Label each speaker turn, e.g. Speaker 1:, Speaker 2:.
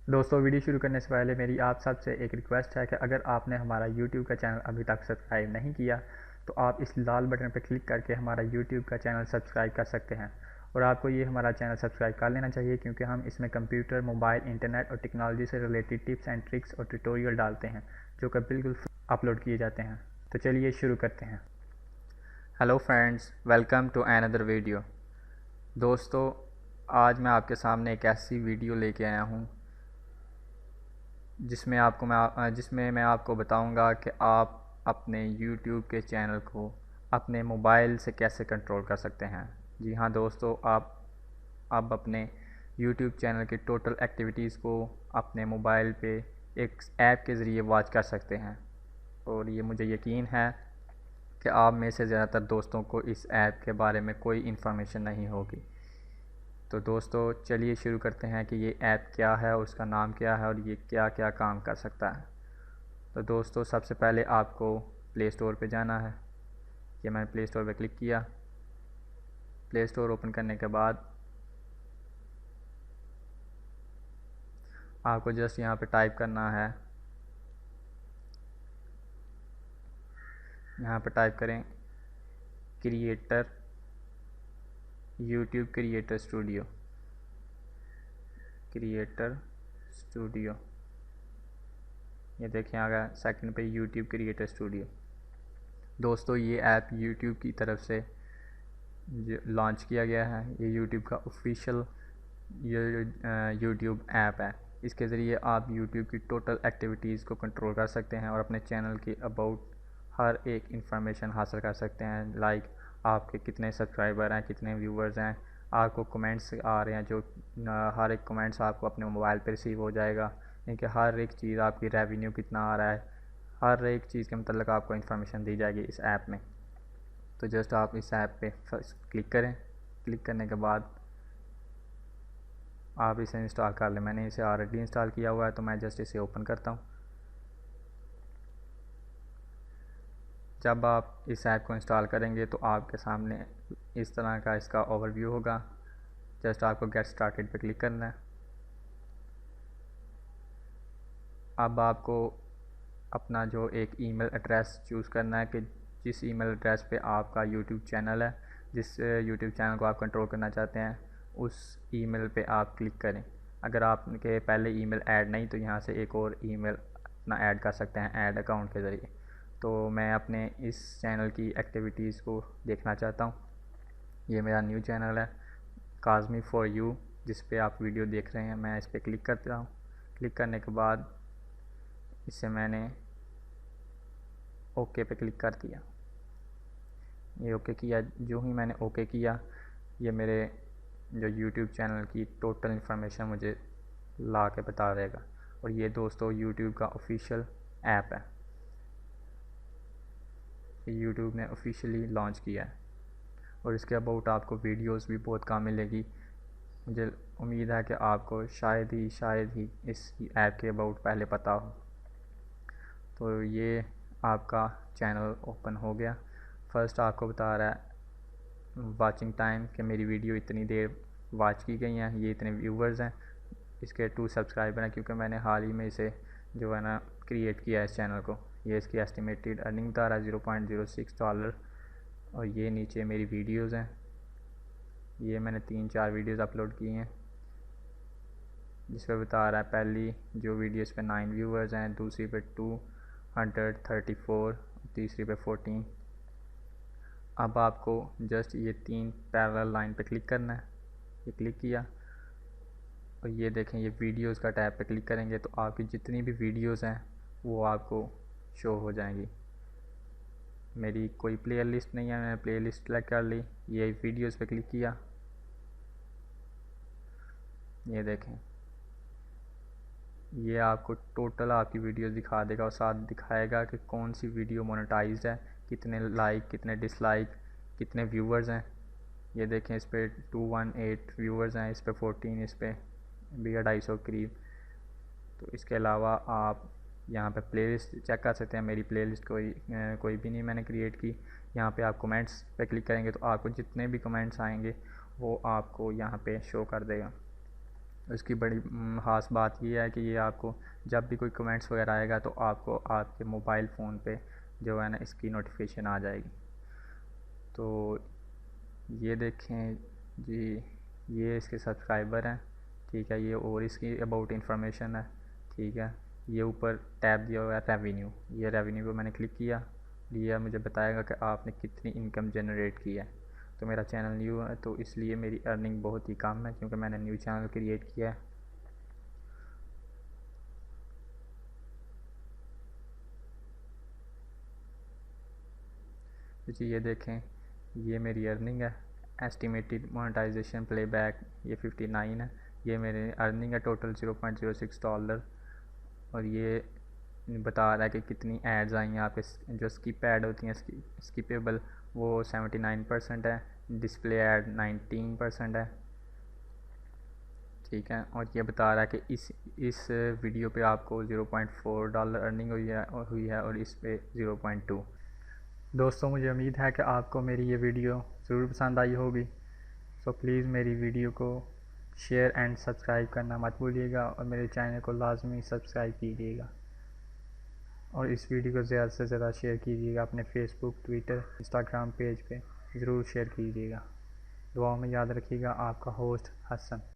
Speaker 1: दोस्तों, वीडियो शुरू करने से पहले मेरी आप सबसे एक रिक्वेस्ट है कि अगर आपने हमारा YouTube का चैनल अभी तक सब्सक्राइब नहीं किया तो आप इस लाल बटन पर क्लिक करके हमारा YouTube का चैनल सब्सक्राइब कर सकते हैं। और आपको ये हमारा चैनल सब्सक्राइब कर लेना चाहिए क्योंकि हम इसमें कंप्यूटर, मोबाइल, इंटरनेट और टेक्नोलॉजी से रिलेटेड टिप्स एंड ट्रिक्स और ट्यूटोरियल डालते हैं जो कि बिल्कुल अपलोड किए जाते हैं। तो चलिए शुरू करते हैं। Hello friends, welcome to another video. दोस्तों, आज मैं आपके सामने एक ऐसी वीडियो लेके आया हूँ जिसमें मैं आपको बताऊंगा कि आप अपने YouTube के चैनल को अपने मोबाइल से कैसे कंट्रोल कर सकते हैं। जी हाँ दोस्तों, आप अब अपने YouTube चैनल की टोटल एक्टिविटीज़ को अपने मोबाइल पे एक ऐप के ज़रिए वॉच कर सकते हैं। और ये मुझे यकीन है कि आप में से ज़्यादातर दोस्तों को इस ऐप के बारे में कोई इन्फॉर्मेशन नहीं होगी। तो दोस्तों, चलिए शुरू करते हैं कि ये ऐप क्या है, उसका नाम क्या है और ये क्या क्या काम कर सकता है। तो दोस्तों, सबसे पहले आपको प्ले स्टोर पे जाना है। ये मैंने प्ले स्टोर पे क्लिक किया। प्ले स्टोर ओपन करने के बाद आपको जस्ट यहाँ पे टाइप करना है, यहाँ पे टाइप करें creator, YouTube creator studio, creator studio. ये देखिए आ गया सेकंड पे यूट्यूब क्रिएटर स्टूडियो। दोस्तों, ये ऐप यूट्यूब की तरफ से लॉन्च किया गया है। ये यूट्यूब का ऑफिशियल यूट्यूब ऐप है। इसके ज़रिए आप यूट्यूब की टोटल एक्टिविटीज़ को कंट्रोल कर सकते हैं और अपने चैनल की अबाउट हर एक इंफॉर्मेशन हासिल कर सकते हैं। लाइक आपके कितने सब्सक्राइबर हैं, कितने व्यूवर्स हैं, आपको कमेंट्स आ रहे हैं जो हर एक कमेंट्स आपको अपने मोबाइल पर रिसीव हो जाएगा। यानी हर एक चीज़, आपकी रेवेन्यू कितना आ रहा है, हर एक चीज़ के मतलब आपको इन्फॉर्मेशन दी जाएगी इस ऐप में। तो जस्ट आप इस ऐप पे फर्स्ट क्लिक करें। क्लिक करने के बाद आप इसे इंस्टॉल कर लें। मैंने इसे ऑलरेडी इंस्टॉल किया हुआ है तो मैं जस्ट इसे ओपन करता हूँ। जब आप इस ऐप को इंस्टॉल करेंगे तो आपके सामने इस तरह का इसका ओवरव्यू होगा। जस्ट आपको गेट स्टार्टेड पे क्लिक करना है। अब आपको अपना जो एक ईमेल एड्रेस चूज़ करना है कि जिस ईमेल एड्रेस पे आपका यूट्यूब चैनल है, जिस यूट्यूब चैनल को आप कंट्रोल करना चाहते हैं, उस ईमेल पे आप क्लिक करें। अगर आपके पहले ईमेल ऐड नहीं तो यहाँ से एक और ईमेल अपना ऐड कर सकते हैं ऐड अकाउंट के ज़रिए। तो मैं अपने इस चैनल की एक्टिविटीज़ को देखना चाहता हूँ। ये मेरा न्यू चैनल है काज़मी फॉर यू, जिस पे आप वीडियो देख रहे हैं। मैं इस पर क्लिक करता हूँ। क्लिक करने के बाद इसे मैंने ओके पे क्लिक कर दिया। ये ओके किया। जो ही मैंने ओके किया, ये मेरे जो यूट्यूब चैनल की टोटल इन्फॉर्मेशन मुझे ला के बता देगा। और ये दोस्तों यूट्यूब का ऑफिशियल ऐप है, यूट्यूब ने ऑफिशियली लॉन्च किया है। और इसके अबाउट आपको वीडियोस भी बहुत कम मिलेगी। मुझे उम्मीद है कि आपको शायद ही इस ऐप के अबाउट पहले पता हो। तो ये आपका चैनल ओपन हो गया। फर्स्ट आपको बता रहा है वाचिंग टाइम कि मेरी वीडियो इतनी देर वॉच की गई हैं, ये इतने व्यूवर्स हैं, इसके 2 सब्सक्राइबर हैं क्योंकि मैंने हाल ही में इसे जो है ना क्रिएट किया है इस चैनल को। ये इसकी एस्टिमेटेड अर्निंग बता रहा है $0.06। और ये नीचे मेरी वीडियोज़ हैं। ये मैंने 3-4 वीडियोज़ अपलोड की हैं जिस पर बता रहा है पहली जो वीडियो इस पर 9 व्यूवर्स हैं, दूसरी पे 234, तीसरी पे 14। अब आपको जस्ट ये 3 पैरेलल लाइन पे क्लिक करना है। ये क्लिक किया और ये देखें ये वीडियोस का टैब पे क्लिक करेंगे तो आपकी जितनी भी वीडियोस हैं वो आपको शो हो जाएंगी। मेरी कोई प्ले लिस्ट नहीं है, मैंने प्ले लिस्ट सेलेक्ट कर ली। ये वीडियोस पे क्लिक किया, ये देखें ये आपको टोटल आपकी वीडियोस दिखा देगा और साथ दिखाएगा कि कौन सी वीडियो मोनेटाइज्ड है, कितने लाइक, कितने डिसलाइक, कितने व्यूवर्स हैं। ये देखें इस पर 218 व्यूवर्स हैं, इस पर 14, इस पर भी 250 करीब। तो इसके अलावा आप यहाँ पे प्लेलिस्ट चेक कर सकते हैं। मेरी प्लेलिस्ट कोई भी नहीं मैंने क्रिएट की। यहाँ पे आप कमेंट्स पे क्लिक करेंगे तो आपको जितने भी कमेंट्स आएंगे वो आपको यहाँ पे शो कर देगा। इसकी बड़ी ख़ास बात ये है कि ये आपको जब भी कोई कमेंट्स वगैरह आएगा तो आपको आपके मोबाइल फ़ोन पे जो है ना इसकी नोटिफिकेशन आ जाएगी। तो ये देखें जी, ये इसके सब्सक्राइबर हैं, ठीक है। ये और इसकी अबाउट इंफॉर्मेशन है, ठीक है। ये ऊपर टैब दिया हुआ है रेवेन्यू, ये रेवेन्यू पे मैंने क्लिक किया, ये मुझे बताएगा कि आपने कितनी इनकम जनरेट की है। तो मेरा चैनल न्यू है तो इसलिए मेरी अर्निंग बहुत ही कम है, क्योंकि मैंने न्यू चैनल क्रिएट किया है। तो जी ये देखें, ये मेरी अर्निंग है। एस्टिमेटेड मोनेटाइजेशन प्लेबैक ये 59 है। ये मेरे अर्निंग है टोटल $0.06। और ये बता रहा है कि कितनी एड्स आई हैं। आप जो स्किप ऐड होती हैं स्किपेबल वो 79% है, डिस्प्ले ऐड 19% है, ठीक है। और ये बता रहा है कि इस वीडियो पे आपको $0.4 अर्निंग हुई है और इस पे 0.2। दोस्तों मुझे उम्मीद है कि आपको मेरी ये वीडियो ज़रूर पसंद आई होगी। सो प्लीज़ मेरी वीडियो को शेयर एंड सब्सक्राइब करना मत भूलिएगा और मेरे चैनल को लाजमी सब्सक्राइब कीजिएगा और इस वीडियो को ज़्यादा से ज़्यादा शेयर कीजिएगा अपने फेसबुक, ट्विटर, इंस्टाग्राम पेज पे ज़रूर शेयर कीजिएगा। दुआओं में याद रखिएगा। आपका होस्ट हसन।